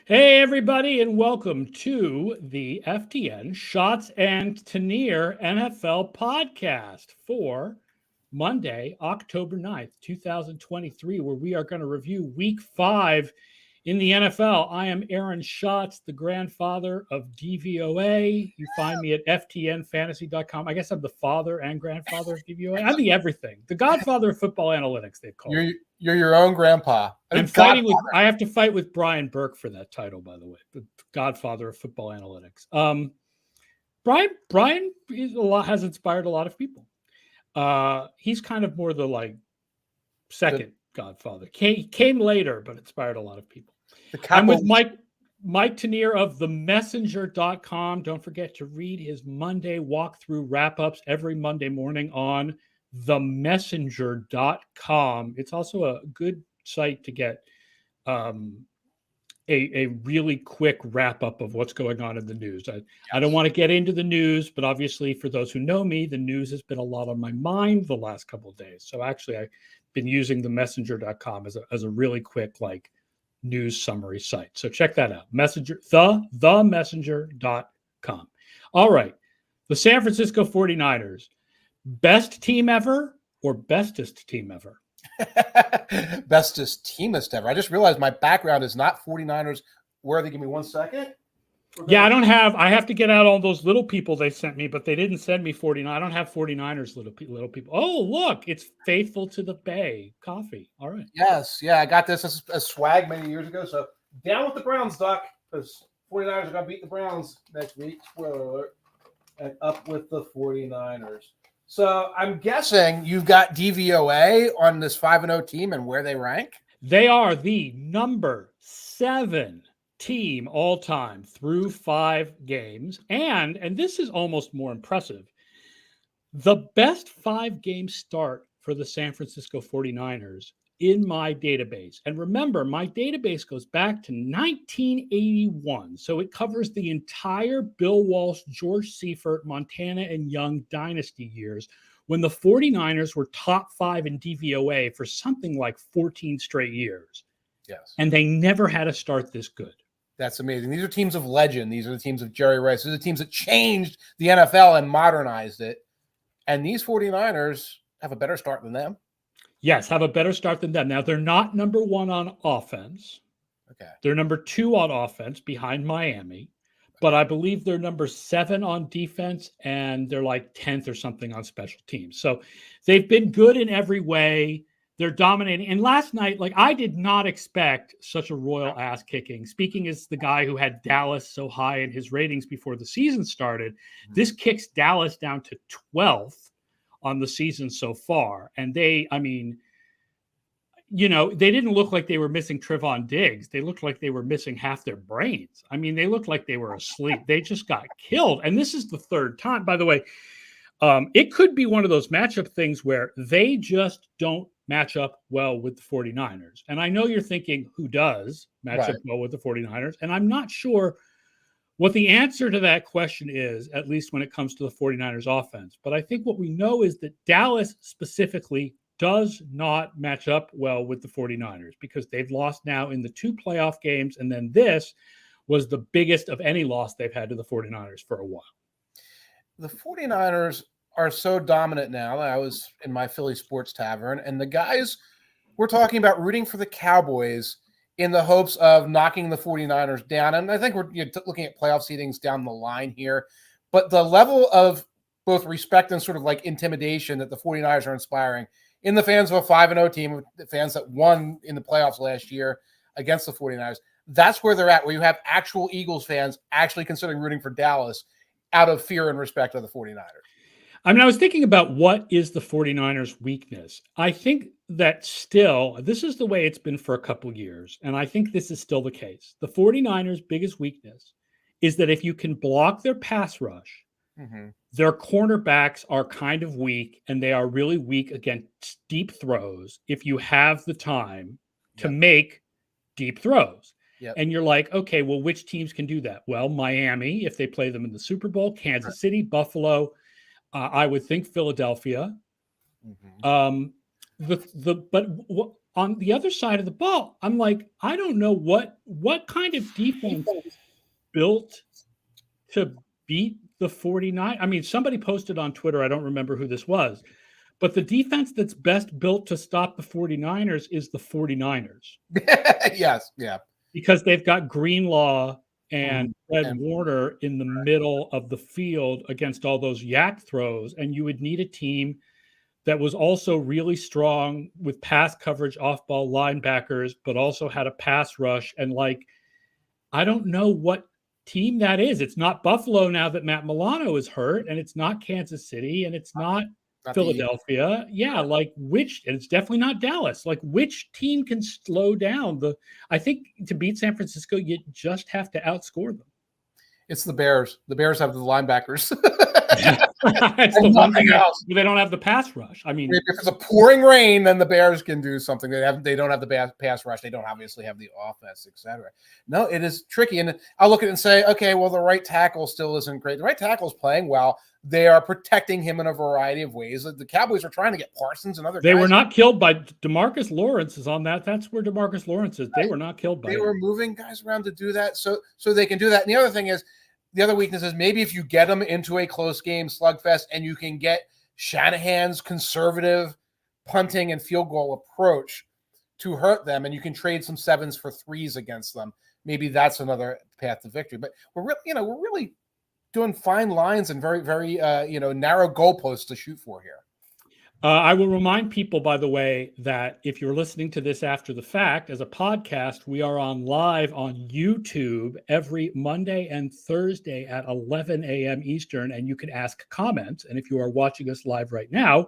Hey, everybody, and welcome to the FTN Schatz and Tanier NFL podcast for Monday, October 9th, 2023, where we are going to review week 5 in the NFL. I am Aaron Schatz, the grandfather of DVOA. You find me at ftnfantasy.com. I guess I'm the father and grandfather of DVOA. I'm the everything. The godfather of football analytics, they've called me. You're your own grandpa. I'm fighting with. I have to fight with Brian Burke for that title, by the way, the godfather of football analytics. Brian has inspired a lot of people. He's kind of more the second godfather. Came later, but inspired a lot of people. I'm with Mike Tanier of themessenger.com. Don't forget to read his Monday walkthrough wrap-ups every Monday morning on themessenger.com. It's also a good site to get a really quick wrap-up of what's going on in the news. I don't want to get into the news, but obviously for those who know me, the news has been a lot on my mind the last couple of days. So actually I've been using themessenger.com as a really quick news summary site. So check that out. Themessenger.com. All right. The San Francisco 49ers. Best team ever or bestest team ever? Bestest teamest ever. I just realized my background is not 49ers. Where are they? Give me 1 second. Yeah, I have to get out all those little people they sent me, but they didn't send me 49. I don't have 49ers little people. Oh, look, it's Faithful to the Bay coffee. All right. Yes. Yeah, I got this as swag many years ago. So down with the Browns, Doc, because 49ers are going to beat the Browns next week. Spoiler alert. And up with the 49ers. So I'm guessing you've got DVOA on this 5-0 team and where they rank? They are the number 7 team all time through 5 games. And this is almost more impressive. The best 5-game start for the San Francisco 49ers in my database. And remember, my database goes back to 1981. So it covers the entire Bill Walsh, George Seifert, Montana, and Young dynasty years when the 49ers were top 5 in DVOA for something like 14 straight years. Yes. And they never had a start this good. That's amazing. These are teams of legend. These are the teams of Jerry Rice. These are the teams that changed the NFL and modernized it. And these 49ers have a better start than them. Yes, have a better start than them. Now, they're not number 1 on offense. Okay. They're number 2 on offense behind Miami. But I believe they're number 7 on defense, and they're like 10th or something on special teams. So they've been good in every way. They're dominating. And last night, I did not expect such a royal ass kicking. Speaking as the guy who had Dallas so high in his ratings before the season started, this kicks Dallas down to 12th on the season so far. And they didn't look like they were missing Trevon Diggs. They looked like they were missing half their brains. They looked like they were asleep. They just got killed. And this is the 3rd time, by the way. It could be one of those matchup things where they just don't match up well with the 49ers. And I know you're thinking, who does match up well with the 49ers? And I'm not sure what the answer to that question is, at least when it comes to the 49ers offense. But I think what we know is that Dallas specifically does not match up well with the 49ers because they've lost now in the 2 playoff games. And then this was the biggest of any loss they've had to the 49ers for a while. The 49ers are so dominant now. I was in my Philly sports tavern, and the guys were talking about rooting for the Cowboys in the hopes of knocking the 49ers down. And I think we're looking at playoff seedings down the line here. But the level of both respect and sort of intimidation that the 49ers are inspiring in the fans of a 5-0 team, the fans that won in the playoffs last year against the 49ers, that's where they're at, where you have actual Eagles fans actually considering rooting for Dallas out of fear and respect of the 49ers. I was thinking about what is the 49ers' weakness. I think that still, this is the way it's been for a couple of years, and I think this is still the case. The 49ers' biggest weakness is that if you can block their pass rush, their cornerbacks are kind of weak, and they are really weak against deep throws if you have the time to make deep throws. And you're like, okay, well, which teams can do that? Well, Miami, if they play them in the Super Bowl, Kansas City, Buffalo, I would think Philadelphia. But on the other side of the ball, I'm like, I don't know what kind of defense built to beat the 49. I mean, somebody posted on Twitter, I don't remember who this was, but the defense that's best built to stop the 49ers is the 49ers. Yes, yeah. Because they've got Greenlaw and Fred And Warner in the middle of the field against all those yak throws, and you would need a team that was also really strong with pass coverage, off-ball linebackers, but also had a pass rush. And like, I don't know what team that is. It's not Buffalo now that Matt Milano is hurt, and it's not Kansas City, and it's not Philadelphia. Yeah, like and it's definitely not Dallas. Like, which team can slow down I think to beat San Francisco, you just have to outscore them. It's the Bears. The Bears have the linebackers. It's the one thing they don't have the pass rush. I mean, if it's a pouring rain, then the Bears can do something. They don't have the pass rush. They don't obviously have the offense, etc. No, it is tricky. And I'll look at it and say, okay, well, the right tackle still isn't great. The right tackle is playing well. They are protecting him in a variety of ways. The Cowboys are trying to get Parsons and other guys. They were not killed by DeMarcus Lawrence is on that. That's where DeMarcus Lawrence is. They were not killed by They were moving guys around to do that. So they can do that. And the other thing is, the other weakness is maybe if you get them into a close game slugfest and you can get Shanahan's conservative punting and field goal approach to hurt them, and you can trade some 7s for 3s against them. Maybe that's another path to victory. But we're really doing fine lines and very, very, narrow goalposts to shoot for here. I will remind people, by the way, that if you're listening to this after the fact as a podcast, we are on live on YouTube every Monday and Thursday at 11 a.m. Eastern, and you can ask comments. And if you are watching us live right now,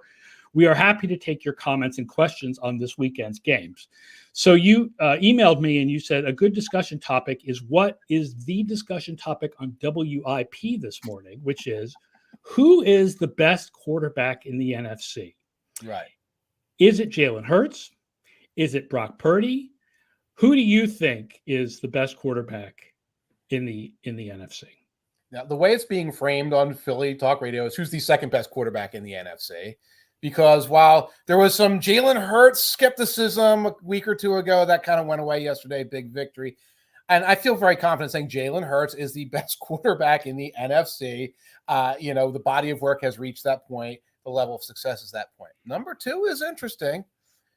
we are happy to take your comments and questions on this weekend's games. So you emailed me and you said a good discussion topic is what is the discussion topic on WIP this morning, which is who is the best quarterback in the NFC? Right. Is it Jalen Hurts? Is it Brock Purdy? Who do you think is the best quarterback in the NFC? Now, the way it's being framed on Philly Talk Radio is who's the second best quarterback in the NFC. Because while there was some Jalen Hurts skepticism a week or two ago, that kind of went away yesterday, big victory. And I feel very confident saying Jalen Hurts is the best quarterback in the NFC. The body of work has reached that point. The level of success is that point. Number 2 is interesting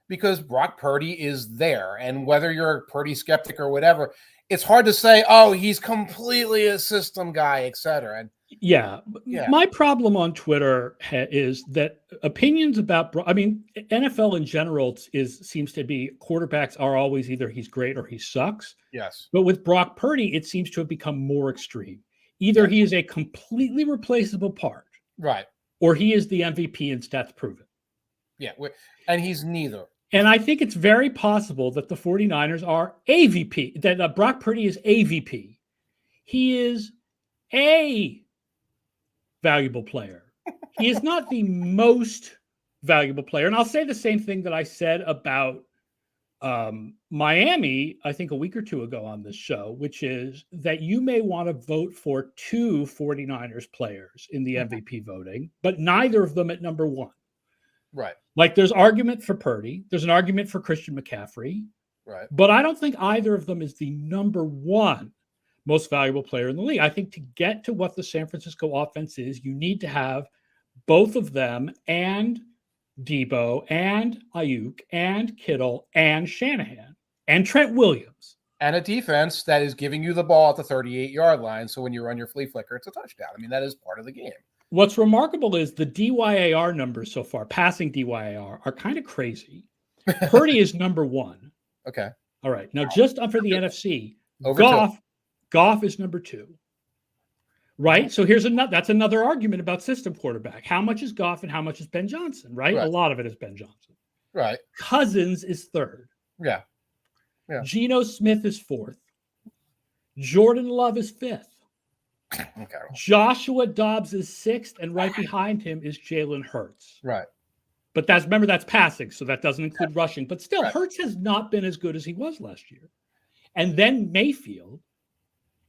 because Brock Purdy is there. And whether you're a Purdy skeptic or whatever, it's hard to say, oh, he's completely a system guy, et cetera. And yeah. My problem on Twitter is that opinions about, NFL in general seems to be quarterbacks are always either he's great or he sucks. Yes. But with Brock Purdy, it seems to have become more extreme. Either he is a completely replaceable part. Right. Or he is the MVP and stats proven. Yeah. And he's neither. And I think it's very possible that the 49ers are AVP, that Brock Purdy is AVP. He is a valuable player. He is not the most valuable player. And I'll say the same thing that I said about Miami, I think a week or two ago on this show, which is that you may want to vote for 2 49ers players in the MVP voting, but neither of them at number 1. Right. Like there's argument for Purdy. There's an argument for Christian McCaffrey. Right. But I don't think either of them is the number 1 most valuable player in the league. I think to get to what the San Francisco offense is, you need to have both of them and Debo and Ayuk and Kittle and Shanahan and Trent Williams. And a defense that is giving you the ball at the 38-yard line. So when you run your flea flicker, it's a touchdown. I mean, that is part of the game. What's remarkable is the DYAR numbers so far, passing DYAR, are kind of crazy. Purdy is number 1. Okay. All right. Now, just for the NFC, Over Goff is number 2. Right? So that's another argument about system quarterback. How much is Goff and how much is Ben Johnson, right? A lot of it is Ben Johnson. Right. Cousins is 3rd. Yeah. Geno Smith is 4th. Jordan Love is 5th. Okay. Joshua Dobbs is 6th, and right behind him is Jalen Hurts. Right. But that's passing, so that doesn't include rushing. But still, Hurts has not been as good as he was last year. And then Mayfield,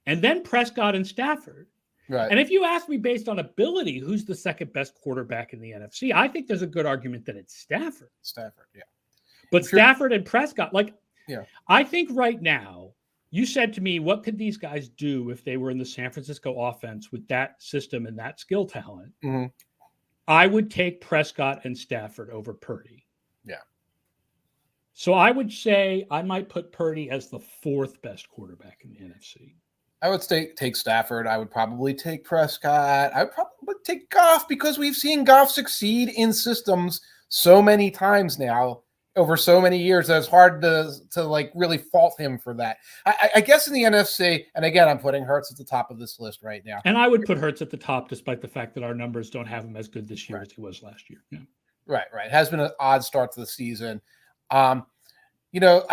and then Prescott and Stafford. Right. And if you ask me based on ability, who's the second best quarterback in the NFC, I think there's a good argument that it's Stafford. Stafford, yeah. But Stafford and Prescott, yeah, I think right now, you said to me, what could these guys do if they were in the San Francisco offense with that system and that skill talent? mm-hmm. I would take Prescott and Stafford over Purdy. Yeah. So I would say I might put Purdy as the fourth best quarterback in the NFC. I would take Stafford. I would probably take Prescott. I would probably take Goff because we've seen Goff succeed in systems so many times now over so many years that it's hard to like really fault him for that. I guess in the NFC, and again, I'm putting Hurts at the top of this list right now. And I would put Hurts at the top despite the fact that our numbers don't have him as good this year as he was last year. Yeah. Right. It has been an odd start to the season. I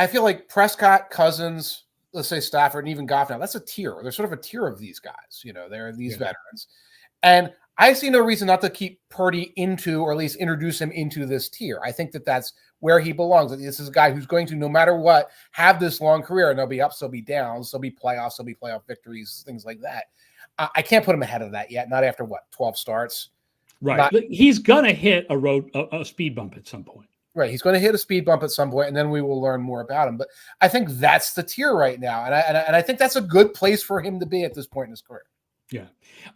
feel like Prescott, Cousins, let's say Stafford, and even Goff now, that's a tier. There's sort of a tier of these guys. They're these veterans. And I see no reason not to keep Purdy into, or at least introduce him into this tier. I think that that's where he belongs. This is a guy who's going to, no matter what, have this long career, and there'll be ups, there'll be downs, there'll be playoffs, there'll be playoff victories, things like that. I can't put him ahead of that yet, not after 12 starts. Right. He's going to hit a speed bump at some point. Right. He's going to hit a speed bump at some point, and then we will learn more about him. But I think that's the tier right now. And I think that's a good place for him to be at this point in his career. Yeah.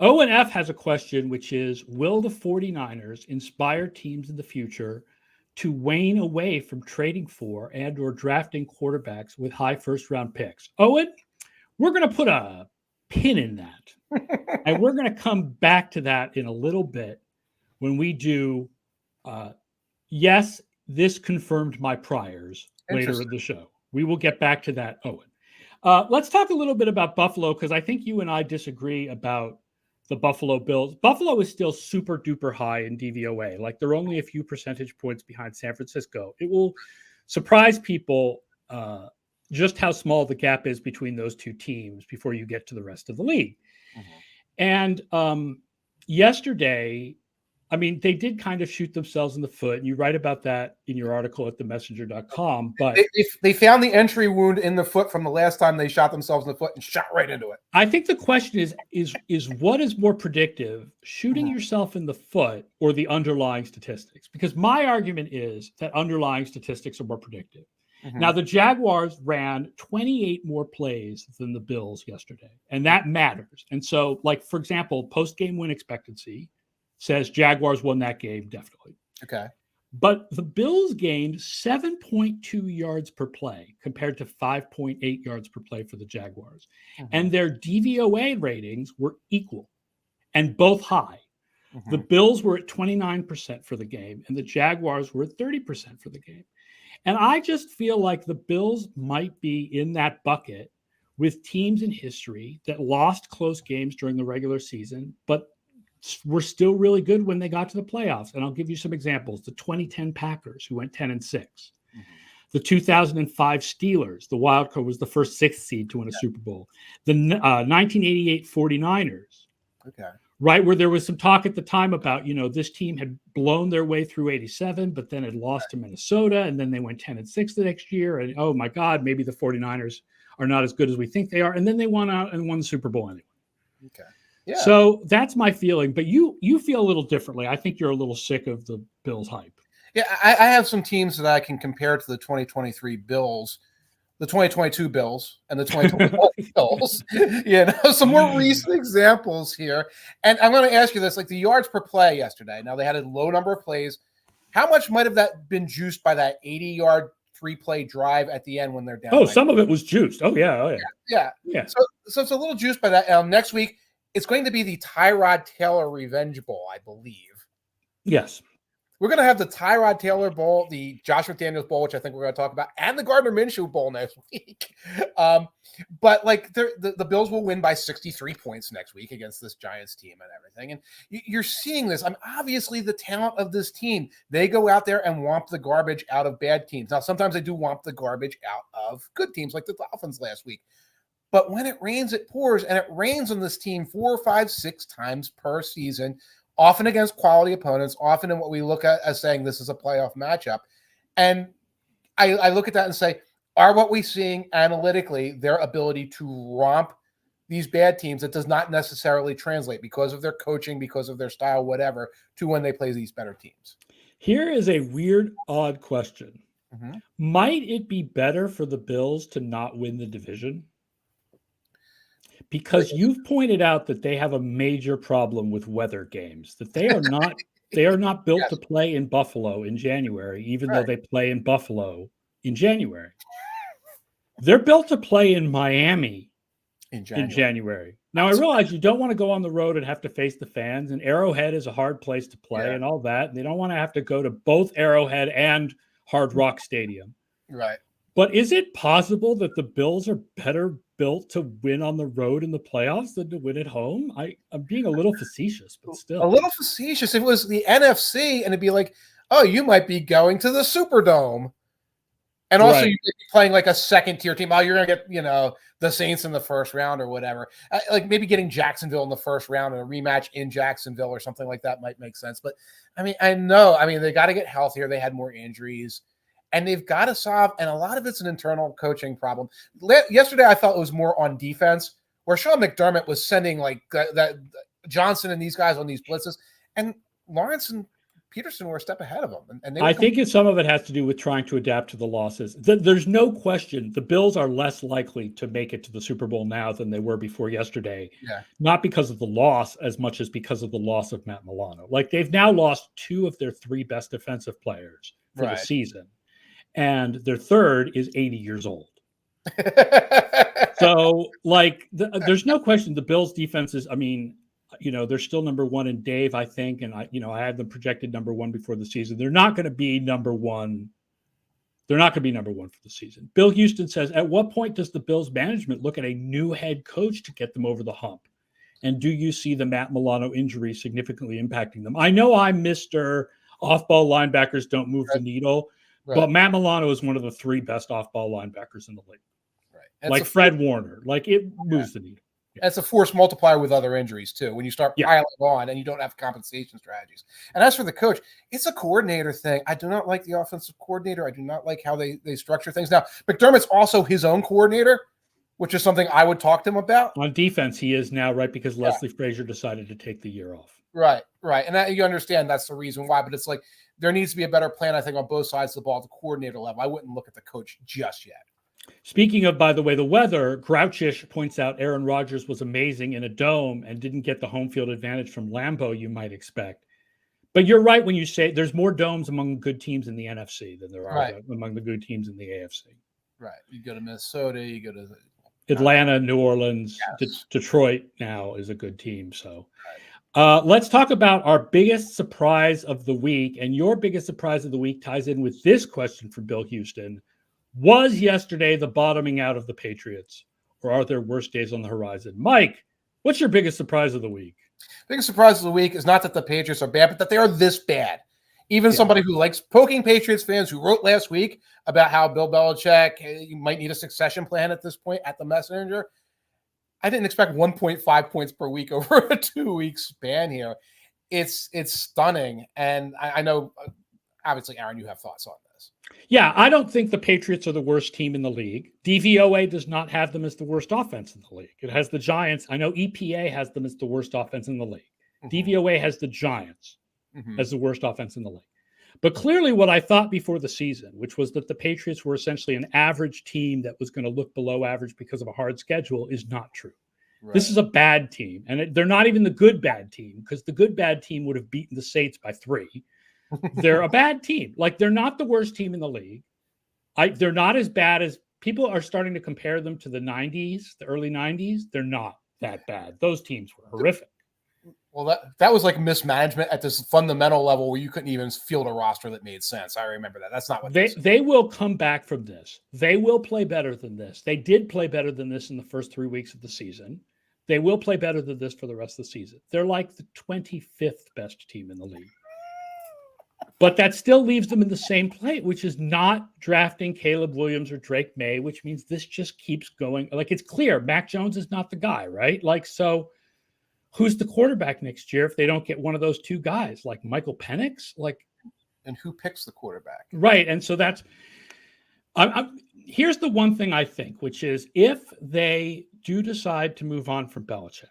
Owen F has a question, which is, will the 49ers inspire teams in the future to wane away from trading for and or drafting quarterbacks with high first-round picks? Owen, we're going to put a pin in that. And we're going to come back to that in a little bit when we do, yes, this confirmed my priors later in the show. We will get back to that, Owen. Let's talk a little bit about Buffalo, because I think you and I disagree about the Buffalo Bills. Buffalo is still super duper high in DVOA. Like, they're only a few percentage points behind San Francisco. It will surprise people just how small the gap is between those two teams before you get to the rest of the league. And yesterday, I mean, they did kind of shoot themselves in the foot. And you write about that in your article at themessenger.com. But they found the entry wound in the foot from the last time they shot themselves in the foot and shot right into it. I think the question is what is more predictive, shooting yourself in the foot or the underlying statistics? Because my argument is that underlying statistics are more predictive. Now, the Jaguars ran 28 more plays than the Bills yesterday, and that matters. And so, like, for example, post-game win expectancy says Jaguars won that game, definitely. Okay. But the Bills gained 7.2 yards per play compared to 5.8 yards per play for the Jaguars. And their DVOA ratings were equal and both high. The Bills were at 29% for the game, and the Jaguars were at 30% for the game. And I just feel like the Bills might be in that bucket with teams in history that lost close games during the regular season, but were still really good when they got to the playoffs. And I'll give you some examples. The 2010 Packers, who went 10-6. The 2005 Steelers, the wild card, was the first sixth seed to win a Super Bowl. The 1988 49ers. Okay. Right, where there was some talk at the time about, this team had blown their way through 87, but then had lost to Minnesota, and then they went 10-6 the next year. And, oh, my God, maybe the 49ers are not as good as we think they are. And then they won out and won the Super Bowl anyway. Okay. Yeah. So that's my feeling. But you feel a little differently. I think you're a little sick of the Bills hype. Yeah, I have some teams that I can compare to the 2023 Bills, the 2022 Bills, and the 2021 Bills. Some more recent examples here. And I'm going to ask you this, like the yards per play yesterday. Now, they had a low number of plays. How much might have that been juiced by that 80-yard three-play drive at the end when they're down? Oh, some of it was juiced. Oh, yeah. Yeah. So it's a little juiced by that. Next week, it's going to be the Tyrod Taylor Revenge Bowl, I believe. Yes. We're going to have the Tyrod Taylor Bowl, the Josh McDaniels Bowl, which I think we're going to talk about, and the Gardner Minshew Bowl next week. But like the Bills will win by 63 points next week against this Giants team and everything. And you're seeing this. Obviously the talent of this team. They go out there and womp the garbage out of bad teams. Now, sometimes they do womp the garbage out of good teams like the Dolphins last week. But when it rains, it pours, and it rains on this team 4, 5, 6 times per season, often against quality opponents, often in what we look at as saying this is a playoff matchup. And I look at that and say, are what we're seeing analytically their ability to romp these bad teams that does not necessarily translate because of their coaching, because of their style, whatever, to when they play these better teams? Here is a weird, odd question. Mm-hmm. Might it be better for the Bills to not win the division? Because you've pointed out that they have a major problem with weather games, that they are not built to Yes. play in Buffalo in January, even though Right. they play in Buffalo in January. They're built to play in Miami In in January. January. Now, I realize you don't want to go on the road and have to face the fans, and Arrowhead is a hard place to play and all that. And they don't want to have to go to both Arrowhead and Hard Rock Stadium. Right. But is it possible that the Bills are better built to win on the road in the playoffs than to win at home? I'm being a little facetious, but still. A little facetious. If it was the NFC, and it'd be like, oh, you might be going to the Superdome. And also, Right. you'd be playing like a second-tier team. Oh, you're going to get, the Saints in the first round or whatever. Like maybe getting Jacksonville in the first round and a rematch in Jacksonville or something like that might make sense. But, I know. They got to get healthier. They had more injuries. And they've got to solve, and a lot of it's an internal coaching problem. Yesterday, I felt it was more on defense, where Sean McDermott was sending like that Johnson and these guys on these blitzes, and Lawrence and Peterson were a step ahead of them. And I think some of it has to do with trying to adapt to the losses. There's no question the Bills are less likely to make it to the Super Bowl now than they were before yesterday. Yeah. Not because of the loss as much as because of the loss of Matt Milano. Like they've now lost 2 of their 3 best defensive players for the season. And their third is 80 years old. So, there's no question the Bills' defense is, they're still number 1 in Dave, I think. And I had them projected number 1 before the season. They're not going to be number 1. They're not going to be number 1 for the season. Bill Houston says, at what point does the Bills management look at a new head coach to get them over the hump? And do you see the Matt Milano injury significantly impacting them? I know I'm Mr. Off-ball linebackers don't move the needle. Right. But Matt Milano is one of the 3 best off-ball linebackers in the league. Right. Like Fred Warner. Like it moves the needle. Yeah. It's a force multiplier with other injuries, too, when you start piling on and you don't have compensation strategies. And as for the coach, it's a coordinator thing. I do not like the offensive coordinator. I do not like how they structure things. Now, McDermott's also his own coordinator, which is something I would talk to him about. On defense, he is now, right, because Leslie Frazier decided to take the year off. Right. And you understand that's the reason why. But it's like there needs to be a better plan, I think, on both sides of the ball at the coordinator level. I wouldn't look at the coach just yet. Speaking of, by the way, the weather, Grouchish points out Aaron Rodgers was amazing in a dome and didn't get the home field advantage from Lambeau you might expect. But you're right when you say there's more domes among good teams in the NFC than there are among the good teams in the AFC. Right. You go to Minnesota, you go to Atlanta, New Orleans, Detroit now is a good team. So let's talk about our biggest surprise of the week. And your biggest surprise of the week ties in with this question from Bill Houston. Was yesterday the bottoming out of the Patriots, or are there worse days on the horizon? Mike, what's your biggest surprise of the week? Biggest surprise of the week is not that the Patriots are bad, but that they are this bad. Even somebody who likes poking Patriots fans who wrote last week about how Bill Belichick might need a succession plan at this point at the Messenger. I didn't expect 1.5 points per week over a 2-week span here. It's stunning. And I know, obviously, Aaron, you have thoughts on this. Yeah, I don't think the Patriots are the worst team in the league. DVOA does not have them as the worst offense in the league. It has the Giants. I know EPA has them as the worst offense in the league. Mm-hmm. DVOA has the Giants as the worst offense in the league. But clearly what I thought before the season, which was that the Patriots were essentially an average team that was going to look below average because of a hard schedule, is not true. Right. This is a bad team. And they're not even the good bad team, because the good bad team would have beaten the Saints by 3. They're a bad team. Like, they're not the worst team in the league. They're not as bad as people are starting to compare them to the 90s, the early 90s. They're not that bad. Those teams were horrific. Well, that was like mismanagement at this fundamental level where you couldn't even field a roster that made sense. I remember that. That's not what they will come back from this. They will play better than this. They did play better than this in the first 3 weeks of the season. They will play better than this for the rest of the season. They're like the 25th best team in the league. But that still leaves them in the same place, which is not drafting Caleb Williams or Drake May, which means this just keeps going. Like, it's clear Mac Jones is not the guy, right? Like, so who's the quarterback next year if they don't get one of those 2 guys, like Michael Penix? Like, and who picks the quarterback? Right. And so that's here's the one thing I think, which is if they do decide to move on from Belichick,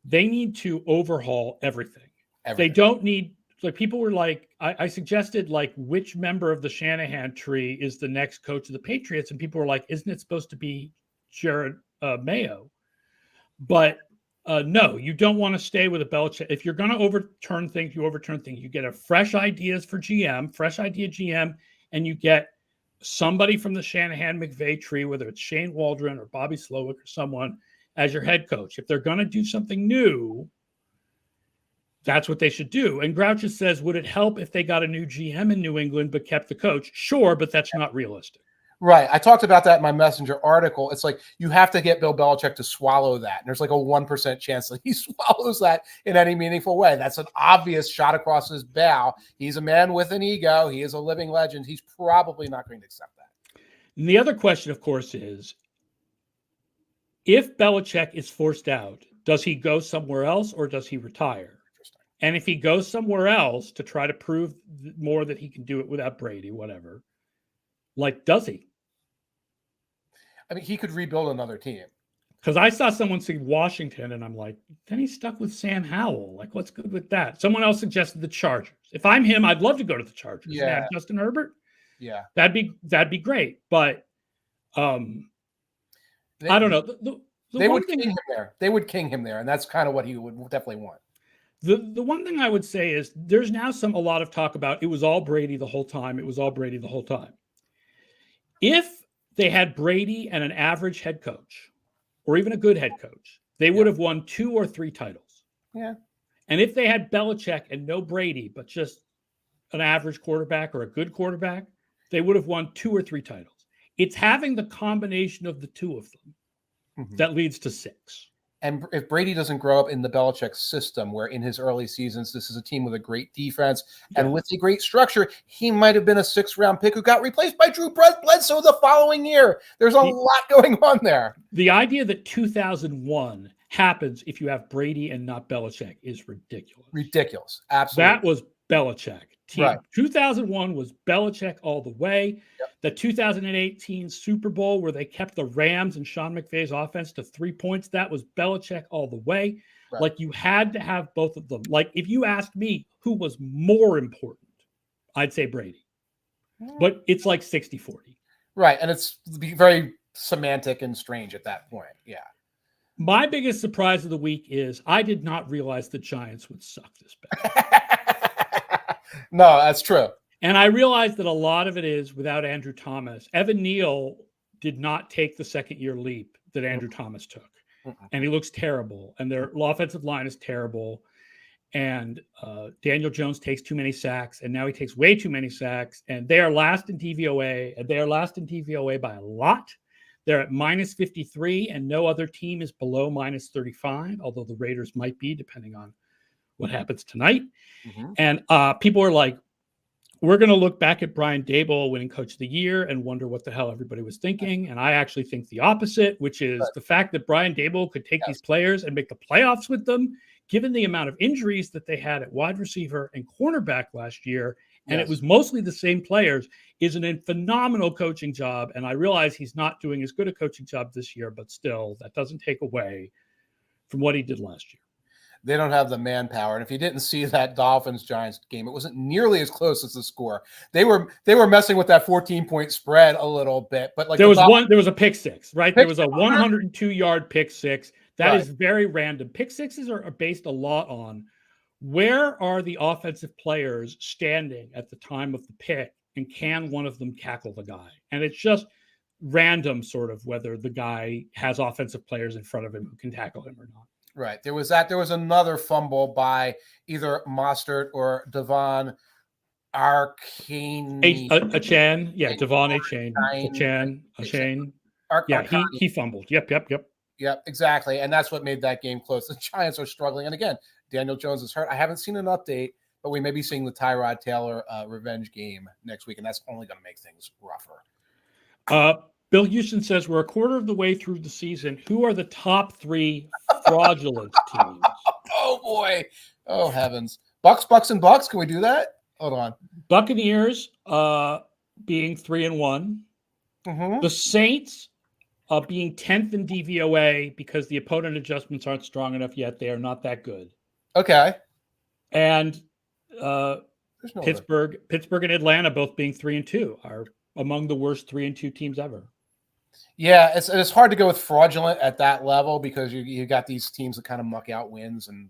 they need to overhaul everything. They don't need So people were like, I suggested like which member of the Shanahan tree is the next coach of the Patriots, and people were like, isn't it supposed to be Jared Mayo? But no, you don't want to stay with a Belichick. If you're going to overturn things, you overturn things. You get a fresh ideas for GM, fresh idea GM, and you get somebody from the Shanahan McVay tree, whether it's Shane Waldron or Bobby Slowick or someone as your head coach. If they're going to do something new, that's what they should do. And Groucho says, would it help if they got a new GM in New England but kept the coach? Sure, but that's not realistic. Right. I talked about that in my Messenger article. It's like you have to get Bill Belichick to swallow that. And there's like a 1% chance that he swallows that in any meaningful way. That's an obvious shot across his bow. He's a man with an ego. He is a living legend. He's probably not going to accept that. And the other question, of course, is if Belichick is forced out, does he go somewhere else or does he retire? And if he goes somewhere else to try to prove more that he can do it without Brady, whatever, like, does he? I mean, he could rebuild another team. Because I saw someone say Washington, and I'm like, then he's stuck with Sam Howell. Like, what's good with that? Someone else suggested the Chargers. If I'm him, I'd love to go to the Chargers. Yeah. And have Justin Herbert. Yeah. That'd be great. But I don't know. They would king him there. They would king him there, and that's kind of what he would definitely want. The one thing I would say is there's now a lot of talk about it was all Brady the whole time. It was all Brady the whole time. If they had Brady and an average head coach, or even a good head coach, they would have won 2 or 3 titles. Yeah. And if they had Belichick and no Brady, but just an average quarterback or a good quarterback, they would have won 2 or 3 titles. It's having the combination of the two of them that leads to 6. And if Brady doesn't grow up in the Belichick system, where in his early seasons, this is a team with a great defense and with a great structure, he might have been a 6th-round pick who got replaced by Drew Bledsoe the following year. There's a lot going on there. The idea that 2001 happens if you have Brady and not Belichick is ridiculous. Ridiculous. Absolutely. That was Belichick. Right. 2001 was Belichick all the way. Yep. The 2018 Super Bowl where they kept the Rams and Sean McVay's offense to 3 points, that was Belichick all the way. Right. Like you had to have both of them. Like if you asked me who was more important, I'd say Brady. But it's like 60-40. Right. And it's very semantic and strange at that point. Yeah. My biggest surprise of the week is I did not realize the Giants would suck this bad. No, that's true. And I realized that a lot of it is without Andrew Thomas. Evan Neal did not take the second-year leap that Andrew Thomas took. And he looks terrible. And their offensive line is terrible. And Daniel Jones takes too many sacks. And now he takes way too many sacks. And they are last in DVOA. And they are last in DVOA by a lot. They're at minus 53. And no other team is below minus 35. Although the Raiders might be, depending on what happens tonight. And people are like, we're going to look back at Brian Daboll winning Coach of the Year and wonder what the hell everybody was thinking. And I actually think the opposite, which is the fact that Brian Daboll could take these players and make the playoffs with them, given the amount of injuries that they had at wide receiver and cornerback last year. And it was mostly the same players, is a phenomenal coaching job. And I realize he's not doing as good a coaching job this year, but still, that doesn't take away from what he did last year. They don't have the manpower. And if you didn't see that Dolphins-Giants game, it wasn't nearly as close as the score. They were messing with that 14-point spread a little bit, but like there was a pick six, right? There was a 102-yard pick six. That is very random. Pick sixes are based a lot on where are the offensive players standing at the time of the pick, and can one of them tackle the guy? And it's just random, sort of, whether the guy has offensive players in front of him who can tackle him or not. Right. There was that. There was another fumble by either Mostert or Devon Achane. Achane. Yeah, Devon Achane. Achane. Yeah, he fumbled. Yep. Yep, exactly. And that's what made that game close. The Giants are struggling. And again, Daniel Jones is hurt. I haven't seen an update, but we may be seeing the Tyrod Taylor revenge game next week, and that's only going to make things rougher. Bill Houston says we're a quarter of the way through the season. Who are the top 3 fraudulent teams? Oh, boy. Oh, heavens. Bucks, and Bucks. Can we do that? Hold on. Buccaneers being 3-1. The Saints being 10th in DVOA because the opponent adjustments aren't strong enough yet. They are not that good. Okay. And There's no other. Pittsburgh and Atlanta both being 3-2 are among the worst 3-2 teams ever. Yeah, it's hard to go with fraudulent at that level because you got these teams that kind of muck out wins and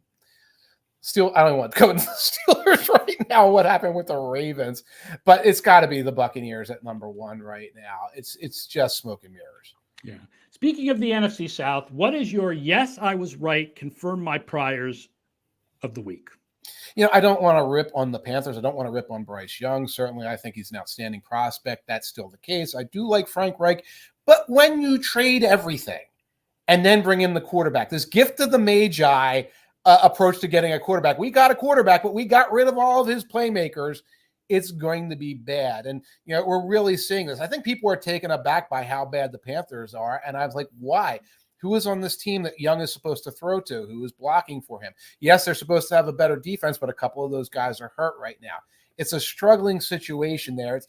still. I don't want to go into the Steelers right now. What happened with the Ravens? But it's got to be the Buccaneers at number one right now. It's just smoke and mirrors. Yeah. Speaking of the NFC South, what is your yes, I was right, confirm my priors of the week? I don't want to rip on the Panthers. I don't want to rip on Bryce Young. Certainly, I think he's an outstanding prospect. That's still the case. I do like Frank Reich. But when you trade everything and then bring in the quarterback, this gift of the Magi approach to getting a quarterback, we got a quarterback, but we got rid of all of his playmakers. It's going to be bad. And, we're really seeing this. I think people are taken aback by how bad the Panthers are. And I was like, why? Who is on this team that Young is supposed to throw to? Who is blocking for him? Yes, they're supposed to have a better defense, but a couple of those guys are hurt right now. It's a struggling situation there.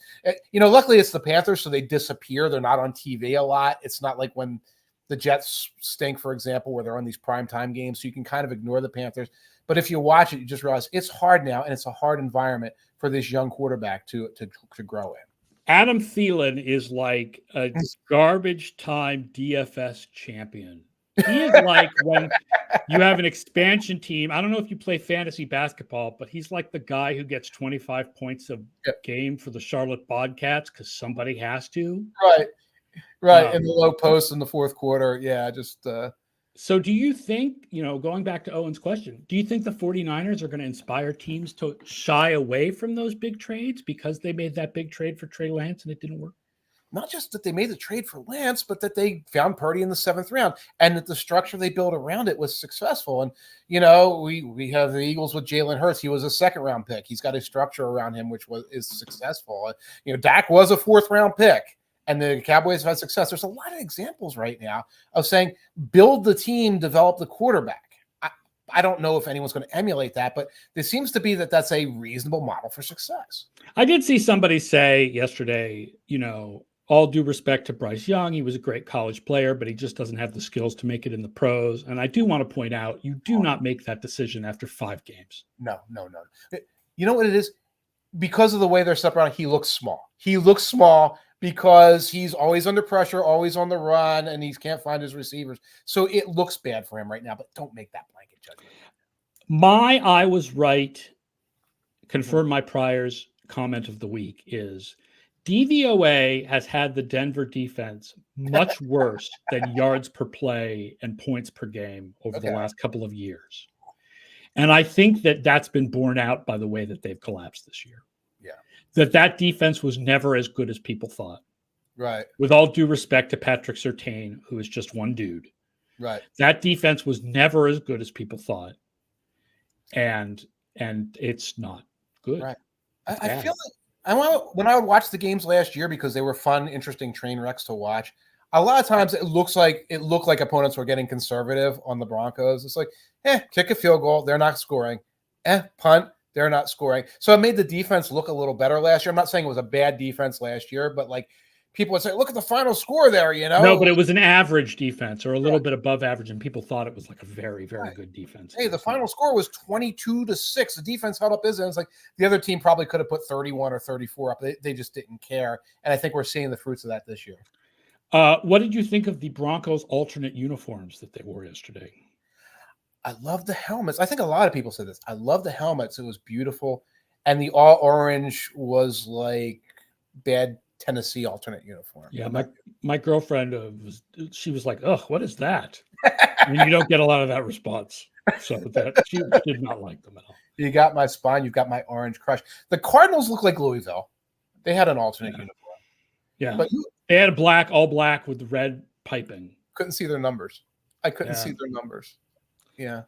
Luckily it's the Panthers, so they disappear. They're not on TV a lot. It's not like when the Jets stink, for example, where they're on these primetime games, so you can kind of ignore the Panthers. But if you watch it, you just realize it's hard now, and it's a hard environment for this young quarterback to grow in. Adam Thielen is like a garbage time DFS champion. He is like when you have an expansion team. I don't know if you play fantasy basketball, but he's like the guy who gets 25 points a game for the Charlotte Bobcats because somebody has to. Right. In the low post in the fourth quarter. Yeah, just So do you think, going back to Owen's question, do you think the 49ers are going to inspire teams to shy away from those big trades because they made that big trade for Trey Lance and it didn't work? Not just that they made the trade for Lance, but that they found Purdy in the 7th round and that the structure they built around it was successful. And, we have the Eagles with Jalen Hurts. He was a 2nd-round pick. He's got a structure around him, which is successful. Dak was a 4th-round pick. And the Cowboys have had success. There's a lot of examples right now of saying, build the team, develop the quarterback. I don't know if anyone's going to emulate that, but there seems to be that's a reasonable model for success. I did see somebody say yesterday, all due respect to Bryce Young, he was a great college player, but he just doesn't have the skills to make it in the pros. And I do want to point out, you do not make that decision after 5 games. No. You know what it is? Because of the way they're separated, he looks small. He looks small because he's always under pressure, always on the run, and he can't find his receivers. So it looks bad for him right now, but don't make that blanket judgment. I was right, confirm my priors comment of the week is DVOA has had the Denver defense much worse than yards per play and points per game over the last couple of years. And I think that's been borne out by the way that they've collapsed this year. Yeah. That defense was never as good as people thought. Right. With all due respect to Patrick Surtain, who is just one dude. Right. That defense was never as good as people thought. And it's not good. Right. I feel like when I would watch the games last year because they were fun, interesting train wrecks to watch, a lot of times it looked like opponents were getting conservative on the Broncos. It's like, kick a field goal, they're not scoring. Punt, they're not scoring. So it made the defense look a little better last year. I'm not saying it was a bad defense last year, but like people would say, look at the final score there, No, but it was an average defense or a little bit above average, and people thought it was like a very, very good defense. Hey, the final score was 22-6. The defense held up his end. It's like the other team probably could have put 31 or 34 up. They just didn't care. And I think we're seeing the fruits of that this year. What did you think of the Broncos' alternate uniforms that they wore yesterday? I love the helmets. I think a lot of people said this. I love the helmets. It was beautiful. And the all orange was like bad Tennessee alternate uniform. Yeah, my girlfriend she was like, "Oh, what is that?" And you don't get a lot of that response. So that she did not like them at all. You got my spine. You've got my orange crush. The Cardinals look like Louisville. They had an alternate uniform. Yeah, but they had all black with red piping. Couldn't see their numbers. I couldn't see their numbers. Yeah.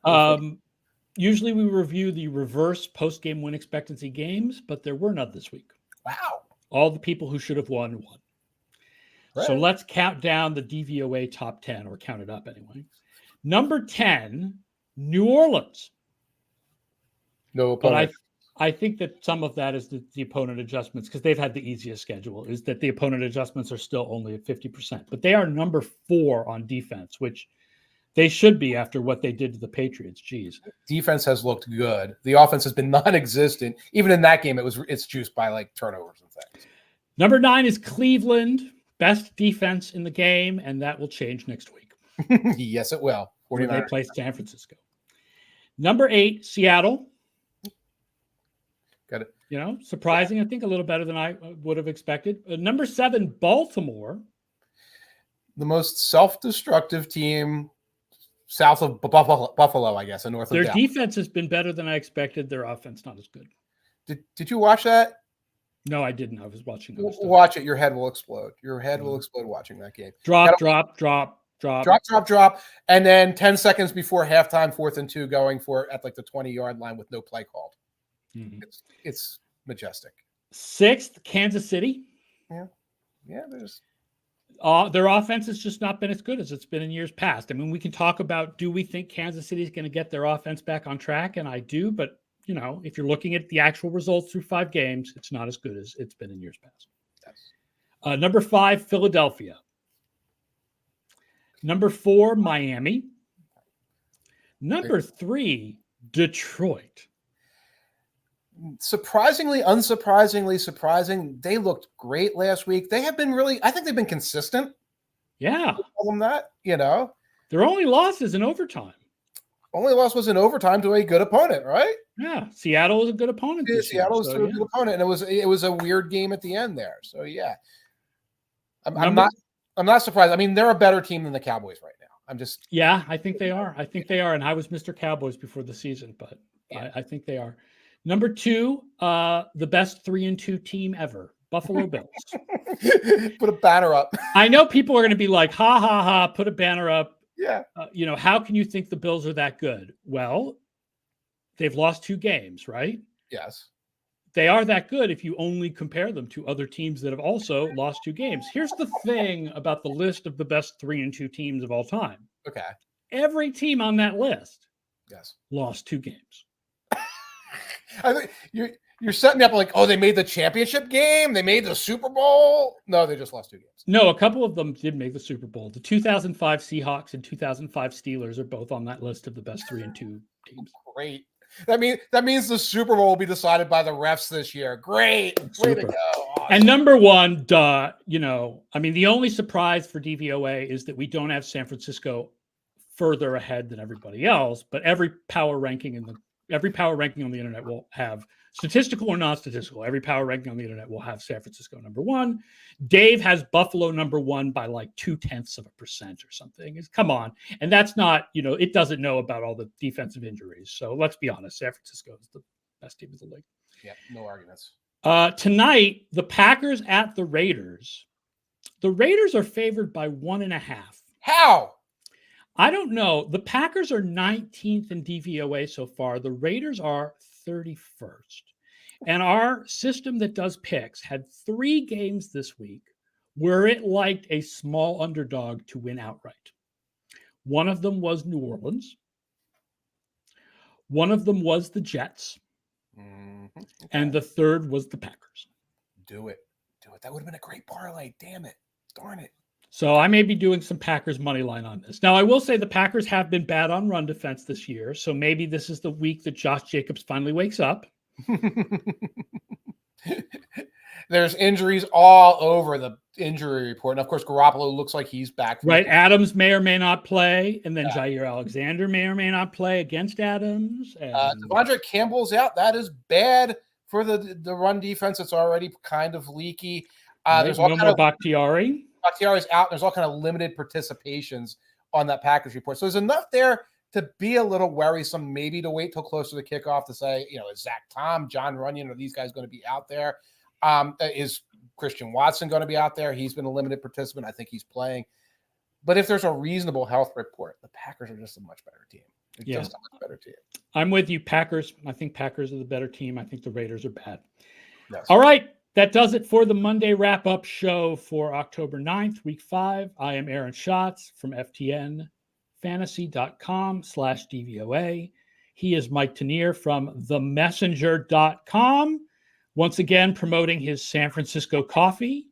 Usually we review the reverse post-game win expectancy games, but there were none this week. Wow. All the people who should have won. Right. So let's count down the DVOA top 10, or count it up anyway. Number 10, New Orleans. No opponent. But I think that some of that is the opponent adjustments, because they've had the easiest schedule, is that the opponent adjustments are still only at 50%. But they are number 4 on defense, which They should be after what they did to the Patriots. Jeez. Defense has looked good. The offense has been non-existent. Even in that game, it's juiced by like turnovers and things. Number 9 is Cleveland, best defense in the game, and that will change next week. Yes, it will. When they play San Francisco. Number 8, Seattle. Got it. You know, surprising. I think a little better than I would have expected. Number 7, Baltimore. The most self-destructive team south of Buffalo, I guess, and north of Their Dallas. defense has been better than I expected. Their offense not as good. Did you watch that? No, I didn't. I was watching. Watch it. Your head will explode. Your head will explode watching that game. Drop. And then 10 seconds before halftime, 4th and 2, going for it at like the 20-yard line with no play called. Mm-hmm. It's majestic. 6th, Kansas City. Yeah. There's their offense has just not been as good as it's been in years past. I mean, we can talk about, do we think Kansas City is going to get their offense back on track? And I do, but you know, if you're looking at the actual results through 5 games, it's not as good as it's been in years past. Yes. Number 5, Philadelphia. Number 4, Miami. Number 3, Detroit. Surprisingly, unsurprisingly surprising. They looked great last week. They have been I think they've been consistent. Yeah. Tell them that, you know. Their only loss is in overtime. Only loss was in overtime to a good opponent, right? Yeah. Seattle is a good opponent. Yeah, Seattle is a good opponent. And it was a weird game at the end there. So yeah. I'm not surprised. I mean, they're a better team than the Cowboys right now. Yeah, I think they are. And I was Mr. Cowboys before the season, but yeah. I think they are. Number 2, the best 3-2 team ever, Buffalo Bills. Put a banner up. I know people are going to be like, ha, ha, ha, put a banner up. Yeah. You know, how can you think the Bills are that good? Well, they've lost 2 games, right? Yes. They are that good if you only compare them to other teams that have also lost 2 games. Here's the thing about the list of the best 3-2 teams of all time. Okay. Every team on that list lost 2 games. I think you're setting me up like, oh, they made the championship game, they made the Super Bowl. No, they just lost 2 games. No, a couple of them did make the Super Bowl. The 2005 Seahawks and 2005 Steelers are both on that list of the best 3-2 teams. Great. That means the Super Bowl will be decided by the refs this year. Great. Way to go. Awesome. And number 1, you know, I mean, the only surprise for DVOA is that we don't have San Francisco further ahead than everybody else, but every power ranking on the internet will have, statistical or non-statistical, every power ranking on the internet will have San Francisco number 1. Dave has Buffalo number 1 by like 0.2% or something. Come on. And that's not, you know, it doesn't know about all the defensive injuries. So let's be honest, San Francisco is the best team of the league. Yeah, no arguments. Tonight, the Packers at the Raiders. The Raiders are favored by 1.5. How? I don't know. The Packers are 19th in DVOA so far. The Raiders are 31st. And our system that does picks had 3 games this week where it liked a small underdog to win outright. One of them was New Orleans. One of them was the Jets. Mm-hmm. Okay. And the third was the Packers. Do it. That would have been a great parlay. Damn it. Darn it. So I may be doing some Packers money line on this. Now, I will say the Packers have been bad on run defense this year. So maybe this is the week that Josh Jacobs finally wakes up. There's injuries all over the injury report. And of course, Garoppolo looks like he's back. Right. Adams may or may not play. And then Jair Alexander may or may not play against Adams. And Devondre Campbell's out. That is bad for the run defense. It's already kind of leaky. There's all more Bakhtiari. Bakhtiari's out. There's all kind of limited participations on that Packers report. So there's enough there to be a little worrisome, maybe to wait till closer to kickoff to say, you know, is Zach Tom, John Runyon, are these guys going to be out there? Is Christian Watson going to be out there? He's been a limited participant. I think he's playing. But if there's a reasonable health report, the Packers are just a much better team. They're just a much better team. I'm with you, Packers. I think Packers are the better team. I think the Raiders are bad. Yes. All right. That does it for the Monday wrap-up show for October 9th, week 5. I am Aaron Schatz from FTNFantasy.com/DVOA. He is Mike Tanier from themessenger.com. Once again, promoting his San Francisco coffee.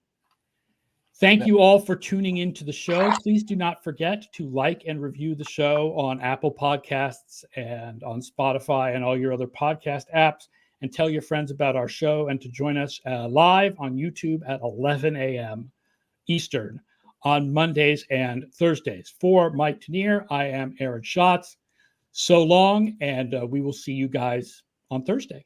Thank you all for tuning into the show. Please do not forget to like and review the show on Apple Podcasts and on Spotify and all your other podcast apps, and tell your friends about our show, and to join us live on YouTube at 11 a.m. Eastern on Mondays and Thursdays. For Mike Tanier, I am Aaron Schatz. So long, and we will see you guys on Thursday.